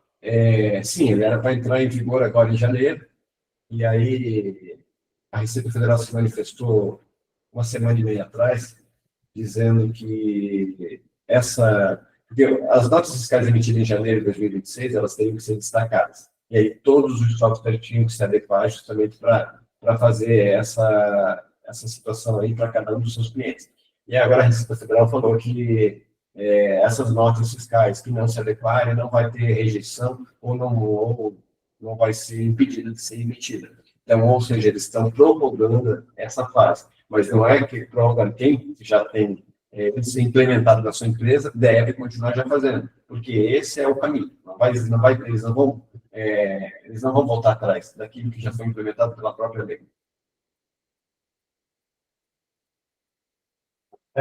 Sim, ele era para entrar em vigor agora em janeiro, e aí a Receita Federal se manifestou uma semana e meia atrás, dizendo que porque as notas fiscais emitidas em janeiro de 2026, elas teriam que ser destacadas. E aí todos os softwares tinham que se adequar justamente para fazer essa situação aí para cada um dos seus clientes. E agora a Receita Federal falou que essas notas fiscais que não se adequarem não vai ter rejeição ou não vai ser impedida de ser emitida. Então, ou seja, eles estão prorrogando essa fase. Mas não é que prorroga quem já tem isso implementado na sua empresa, deve continuar já fazendo, porque esse é o caminho. Eles não vão voltar atrás daquilo que já foi implementado pela própria lei.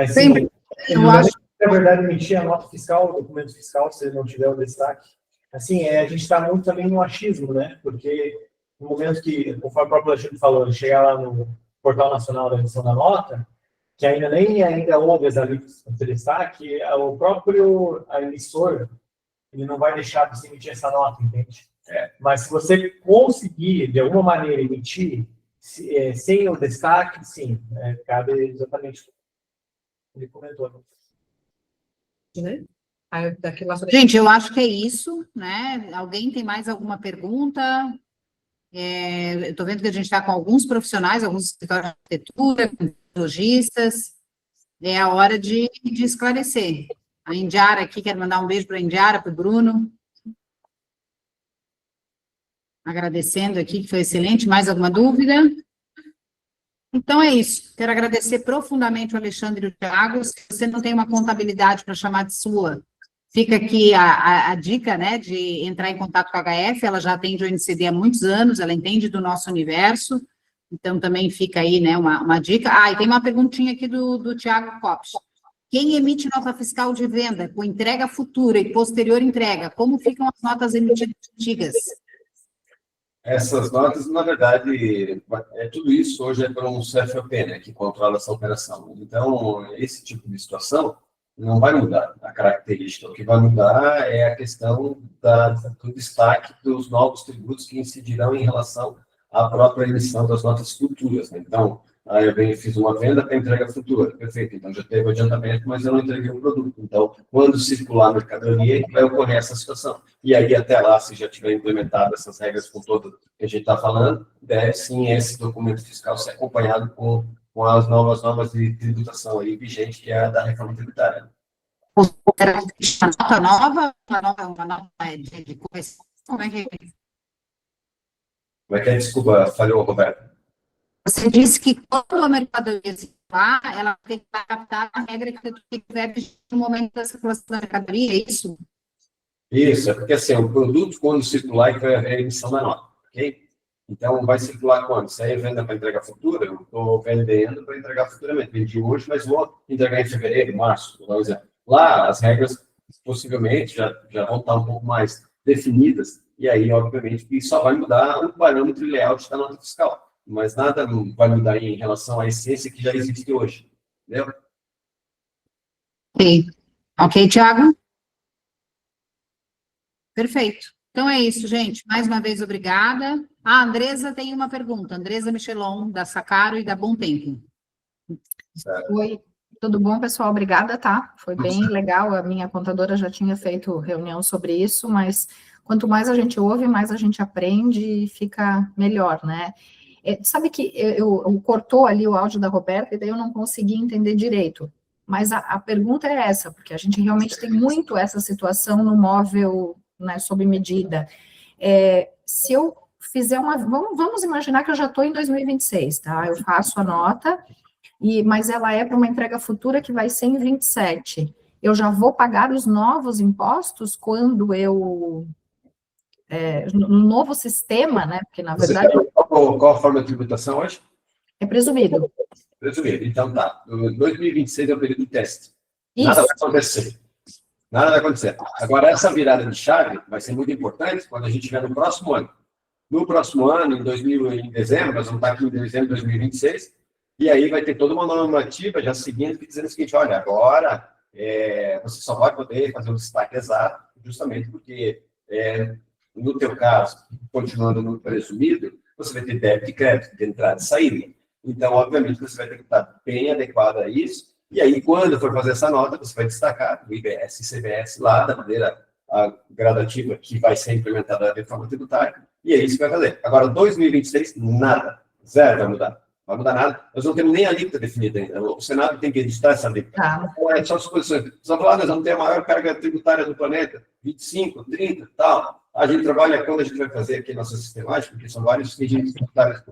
Sim, eu acho que, na verdade, emitir a nota fiscal, o documento fiscal, se ele não tiver o destaque. Assim, a gente está muito também no achismo, né? Porque no momento que, conforme o próprio Alexandre falou, chegar lá no Portal Nacional da Emissão da Nota, que ainda houve as alíquotas de destaque, o próprio emissor, ele não vai deixar de se emitir essa nota, entende? Mas se você conseguir, de alguma maneira, emitir sem o destaque, sim, cabe exatamente o que ele comentou. Né? Gente, eu acho que é isso, né? Alguém tem mais alguma pergunta? Eu estou vendo que a gente está com alguns profissionais, alguns escritórios de arquitetura, lojistas. É a hora de esclarecer. A Indiara aqui, quero mandar um beijo para a Indiara, para o Bruno. Agradecendo aqui, que foi excelente. Mais alguma dúvida? Então é isso. Quero agradecer profundamente o Alexandre e o Thiago. Se você não tem uma contabilidade para chamar de sua, fica aqui a dica, né, de entrar em contato com a HF. Ela já atende o NCD há muitos anos, ela entende do nosso universo. Então também fica aí, né, uma dica. E tem uma perguntinha aqui do Thiago Copes. Quem emite nota fiscal de venda com entrega futura e posterior entrega, como ficam as notas emitidas antigas? Essas notas, na verdade, tudo isso hoje é por um CFOP, né, que controla essa operação. Então, esse tipo de situação não vai mudar a característica. O que vai mudar é a questão do destaque dos novos tributos que incidirão em relação à própria emissão das notas futuras, né? Então, eu fiz uma venda para entrega futura, perfeito, então já teve o adiantamento, mas eu não entreguei o produto. Então, quando circular a mercadoria, vai ocorrer essa situação. E aí, até lá, se já tiver implementado essas regras com todo que a gente está falando, deve sim esse documento fiscal ser acompanhado com as novas normas de tributação aí vigente, que é a da reforma tributária. Uma nota de coisa. Como é que é? Como é que é? Desculpa, falhou, Roberto. Você disse que quando a mercadoria circular, ela tem que adaptar a regra que tiver no momento da circulação da mercadoria, é isso? Isso, é porque assim, o produto, quando circular, é a emissão da nota, ok? Então, vai circular quando? Se é venda para entregar futura, eu estou vendendo para entregar futuramente. Vendi hoje, mas vou entregar em fevereiro, março, por exemplo. Lá, as regras, possivelmente, já vão estar um pouco mais definidas, e aí, obviamente, que só vai mudar o parâmetro e layout da nota fiscal. Mas nada vai mudar em relação à essência que já existe hoje. Entendeu? Ok. Ok, Thiago? Perfeito. Então é isso, gente. Mais uma vez, obrigada. A Andresa tem uma pergunta. Andresa Michelon, da Sacaro e da Bom Tempo. Oi, tudo bom, pessoal? Obrigada, tá? Foi bem legal. A minha contadora já tinha feito reunião sobre isso, mas quanto mais a gente ouve, mais a gente aprende e fica melhor, né? Sabe que eu cortou ali o áudio da Roberta e daí eu não consegui entender direito. Mas a pergunta é essa, porque a gente realmente tem muito essa situação no móvel, né, sob medida. Se eu fizer uma... Vamos imaginar que eu já estou em 2026, tá? Eu faço a nota, mas ela é para uma entrega futura que vai ser em 27. Eu já vou pagar os novos impostos quando eu... no novo sistema, né? Porque, na verdade... Qual a forma de tributação hoje? É presumido. Presumido. Então, tá. 2026 é o período de teste. Isso. Nada vai acontecer. Nada vai acontecer. Agora, essa virada de chave vai ser muito importante quando a gente estiver no próximo ano. No próximo ano, em dezembro, nós vamos estar aqui em dezembro de 2026, e aí vai ter toda uma normativa já seguindo, dizendo o seguinte, olha, agora você só vai poder fazer um destaque exato, justamente porque, no teu caso, continuando no presumido, você vai ter débito e crédito, de entrada e saída. Então, obviamente, você vai ter que estar bem adequado a isso, e aí, quando for fazer essa nota, você vai destacar o IBS e CBS lá, da maneira gradativa que vai ser implementada a reforma tributária, e é isso que vai fazer. Agora, 2026, nada. Zero vai mudar. Não vai mudar nada. Nós não temos nem a alíquota definida ainda. O Senado tem que editar essa alíquota. Tá. Só suposições. Vocês vão falar, nós vamos ter a maior carga tributária do planeta, 25, 30, tal. A gente trabalha quando a gente vai fazer aqui nossa sistemática, porque são vários regimes tributários.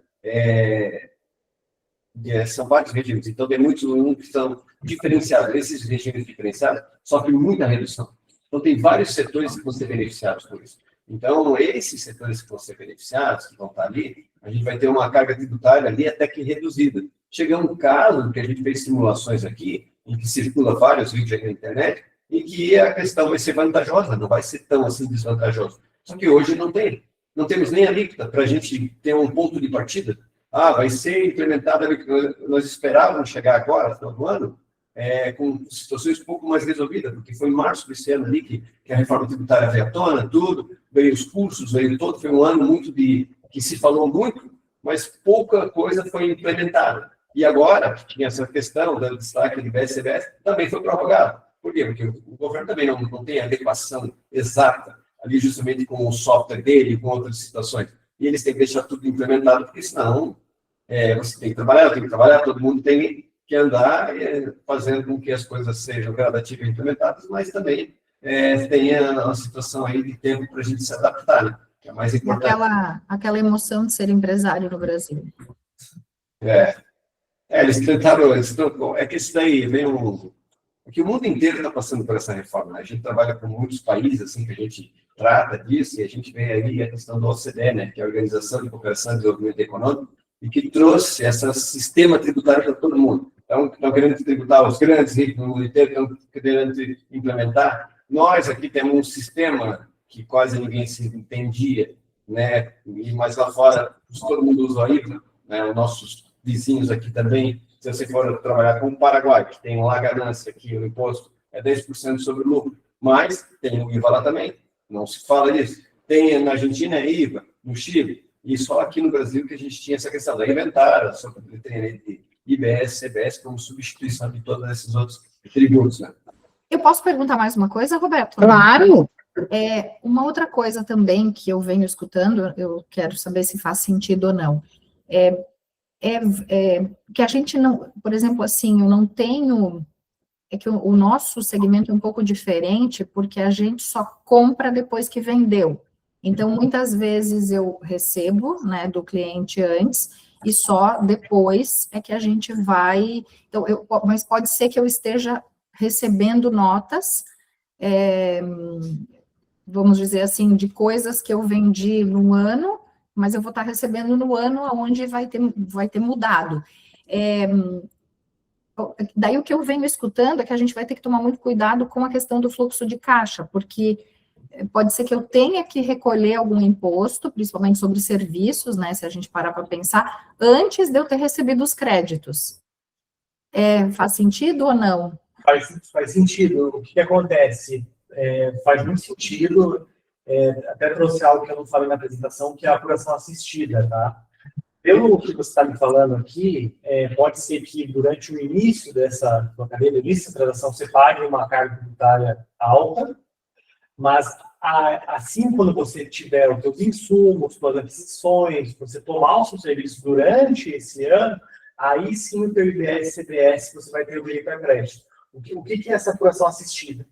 São vários regimes. Então, tem muitos que são diferenciados. Esses regimes diferenciados sofrem muita redução. Então, tem vários setores que vão ser beneficiados por isso. Então, esses setores que vão ser beneficiados, que vão estar ali, a gente vai ter uma carga tributária ali até que reduzida. Chega um caso que a gente fez simulações aqui, em que circula vários vídeos aqui na internet, em que a questão vai ser vantajosa, não vai ser tão assim desvantajosa. Só que hoje não tem. Não temos nem a alíquota para a gente ter um ponto de partida. Vai ser implementada, nós esperávamos chegar agora, no final do ano, com situações um pouco mais resolvidas, porque foi em março desse ano ali que a reforma tributária veio à tona, tudo, veio os cursos, veio todo, foi um ano muito que se falou muito, mas pouca coisa foi implementada. E agora, que tinha essa questão do destaque de BSBS, também foi prorrogado. Por quê? Porque o governo também não tem adequação exata ali justamente com o software dele e com outras situações. E eles têm que deixar tudo implementado, porque senão você tem que trabalhar, eu tenho que trabalhar, todo mundo tem que andar fazendo com que as coisas sejam gradativas e implementadas, mas também tenha uma situação aí de tempo para a gente se adaptar, né? Que é mais importante. Aquela emoção de ser empresário no Brasil. Eles tentaram, é que isso daí vem que o mundo inteiro está passando por essa reforma, né? A gente trabalha com muitos países, assim, que a gente trata disso, e a gente vê aí a questão do OCDE, né, que é a Organização de Cooperação e Desenvolvimento Econômico, e que trouxe esse sistema tributário para todo mundo. Então, estão querendo tributar os grandes ricos no mundo inteiro, estão querendo implementar. Nós aqui temos um sistema que quase ninguém se entendia, né, mas lá fora todo mundo usa a IVA, né, os nossos vizinhos aqui também. Se você for trabalhar com o Paraguai, que tem lá a ganância, que o imposto é 10% sobre o lucro, mas tem o IVA lá também, não se fala disso. Tem na Argentina é IVA, no Chile, e só aqui no Brasil que a gente tinha essa questão da inventária, sobre de IBS, CBS, como substituição de todos esses outros tributos, né? Eu posso perguntar mais uma coisa, Roberto? Claro! Uma outra coisa também que eu venho escutando, eu quero saber se faz sentido ou não, que a gente não, por exemplo, assim, eu não tenho, que o nosso segmento é um pouco diferente, porque a gente só compra depois que vendeu. Então, muitas vezes eu recebo, né, do cliente antes, e só depois é que a gente vai, então, mas pode ser que eu esteja recebendo notas vamos dizer assim, de coisas que eu vendi no ano, mas eu vou estar recebendo no ano onde vai ter mudado. Daí o que eu venho escutando é que a gente vai ter que tomar muito cuidado com a questão do fluxo de caixa, porque pode ser que eu tenha que recolher algum imposto, principalmente sobre serviços, né, se a gente parar para pensar, antes de eu ter recebido os créditos. Faz sentido ou não? Faz sentido. O que acontece? Faz muito sentido, até trouxe algo que eu não falei na apresentação, que é a apuração assistida, tá? Pelo que você está me falando aqui, pode ser que durante o início dessa cadeia, início da transação, você pague uma carga tributária alta, mas assim, quando você tiver os seus insumos, suas aquisições, você tomar o seu serviço durante esse ano, aí sim o teu IBS e CBS você vai ter o direito a crédito. O que é essa apuração assistida?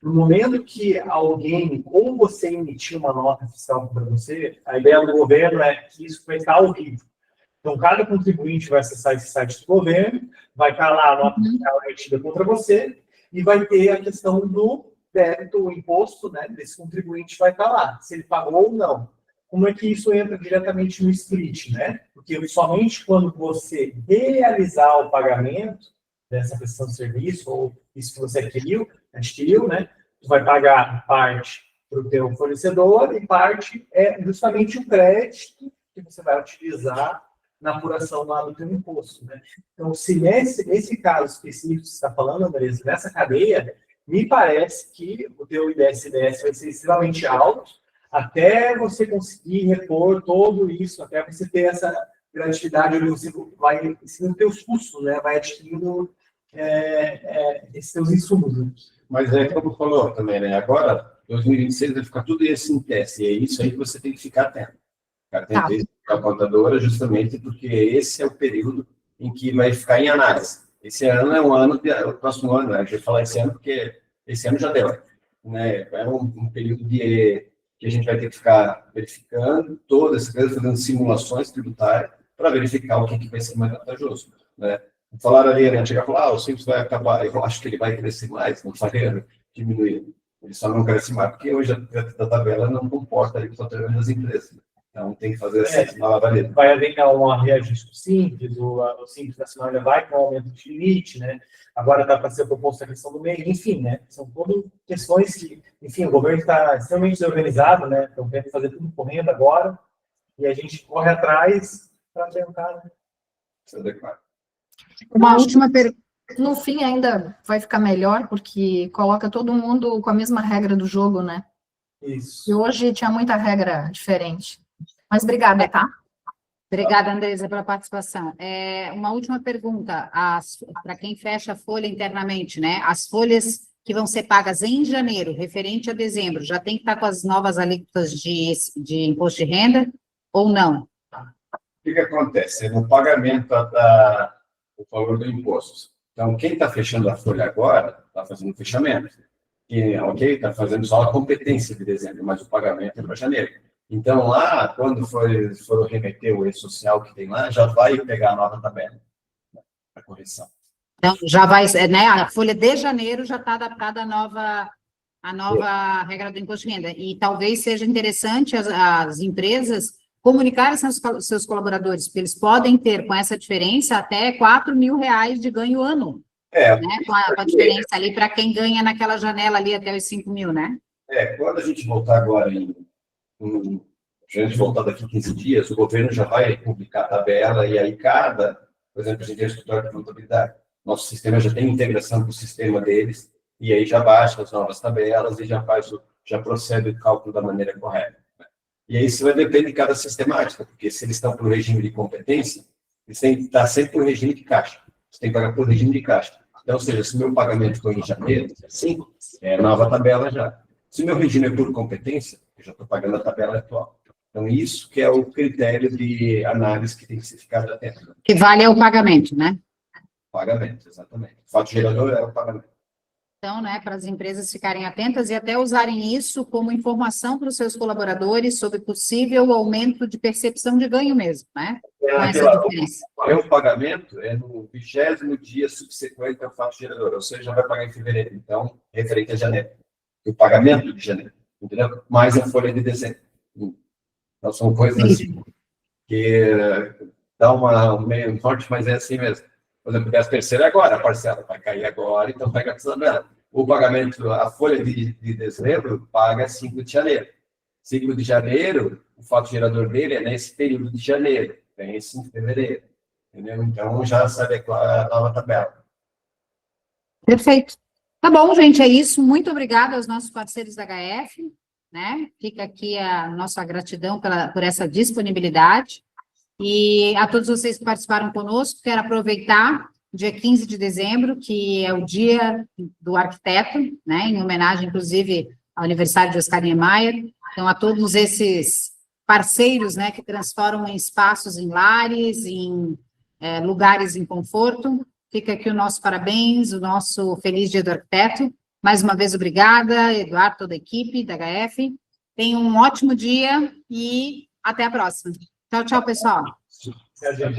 No momento que alguém, ou você emitir uma nota fiscal para você, a ideia do governo é que isso vai estar ao vivo. Então, cada contribuinte vai acessar esse site do governo, vai estar lá a nota fiscal emitida contra você, e vai ter a questão do débito, o imposto, né, desse contribuinte vai estar lá, se ele pagou ou não. Como é que isso entra diretamente no split, né? Porque somente quando você realizar o pagamento dessa prestação de serviço, ou isso que você adquiriu, né? Tu vai pagar parte para o teu fornecedor e parte é justamente o crédito que você vai utilizar na apuração lá do teu imposto, né? Então, se nesse caso específico que você está falando, Andressa, nessa cadeia, me parece que o teu IBS-CBS vai ser extremamente alto, até você conseguir repor todo isso, até você ter essa gratividade, onde você vai ensinando teus custos, né? Vai adquirindo esses teus insumos. Né? Mas como falou também, né? Agora, 2026 vai ficar tudo isso em teste, e é isso aí que você tem que ficar atento. Cara, tem que ter a contadora justamente porque esse é o período em que vai ficar em análise. Esse ano é o próximo ano, né? A gente vai falar esse ano porque esse ano já deu, né? É um período que a gente vai ter que ficar verificando todas as coisas, fazendo simulações tributárias para verificar o que vai ser mais vantajoso, né? Falaram ali, né? Chegar e falar, o Simples vai acabar, eu acho que ele vai crescer mais, não vai diminuir. Ele só não cresce mais porque hoje a tabela não comporta ali o faturamento das empresas, né? Então, tem que fazer essa malabareta. Vai haver um reajuste simples, o Simples Nacional ainda vai com aumento de limite, né? Agora está para ser proposta a questão do meio, enfim, né? São todas questões que, enfim, o governo está extremamente desorganizado, né? Estão querendo fazer tudo correndo agora, e a gente corre atrás para tentar, né? Se adequar. Uma última pergunta. No fim, ainda vai ficar melhor, porque coloca todo mundo com a mesma regra do jogo, né? Isso. E hoje tinha muita regra diferente. Mas obrigada, tá? Obrigada, Andresa, pela participação. Uma última pergunta, para quem fecha a folha internamente, né? As folhas que vão ser pagas em janeiro, referente a dezembro, já tem que estar com as novas alíquotas de imposto de renda ou não? O que acontece? No pagamento do valor do imposto. Então, quem está fechando a folha agora, está fazendo o fechamento. Está fazendo só a competência de dezembro, mas o pagamento é para janeiro. Então, lá, quando for remeter o E-Social que tem lá, já vai pegar a nova tabela para correção. Então, já vai, né? A folha de janeiro já está adaptada à nova regra do imposto de renda. E talvez seja interessante as empresas comunicarem aos seus colaboradores, porque eles podem ter, com essa diferença, até R$4.000 de ganho ano. Né? Com a diferença ali para quem ganha naquela janela ali até os 5.000, né? Quando a gente voltar agora a gente voltar daqui 15 dias, o governo já vai publicar a tabela e aí por exemplo, a gente tem o escritório de contabilidade, nosso sistema já tem integração com o sistema deles e aí já baixa as novas tabelas e já procede o cálculo da maneira correta. E aí isso vai depender de cada sistemática, porque se eles estão para o regime de competência, eles têm que estar sempre para o regime de caixa. Você tem que pagar por regime de caixa. Então, ou seja, se o meu pagamento for em janeiro, 5, é nova tabela já. Se o meu regime é por competência, eu já estou pagando a tabela atual. Então, isso que é o critério de análise que tem que ser ficado atento. Que vale o pagamento, né? Pagamento, exatamente. O fato gerador é o pagamento. Então, né, para as empresas ficarem atentas e até usarem isso como informação para os seus colaboradores sobre possível aumento de percepção de ganho mesmo, né? Com essa diferença. O pagamento é no 20º dia subsequente ao fato gerador, ou seja, vai pagar em fevereiro. Então, referente a janeiro. O pagamento de janeiro. entendeu? Mais a folha de dezembro. Então, são coisas assim que dá meio norte, mas é assim mesmo. Por exemplo, 13º é agora, a parcela vai cair agora, então pega a tabela. O pagamento, a folha de dezembro, paga 5 de janeiro. 5 de janeiro, o fato gerador dele é nesse período de janeiro, tem esse em fevereiro. Entendeu? Então, já se adequa a nova tabela. Perfeito. Tá bom, gente, é isso. Muito obrigada aos nossos parceiros da HF, né? Fica aqui a nossa gratidão por essa disponibilidade. E a todos vocês que participaram conosco, quero aproveitar dia 15 de dezembro, que é o dia do arquiteto, né? Em homenagem, inclusive, ao aniversário de Oscar Niemeyer. Então, a todos esses parceiros, né, que transformam em espaços em lares, em lugares em conforto. Fica aqui o nosso parabéns, o nosso feliz dia do arquiteto. Mais uma vez, obrigada, Eduardo, toda a equipe da HF. Tenham um ótimo dia e até a próxima. Tchau, tchau, pessoal.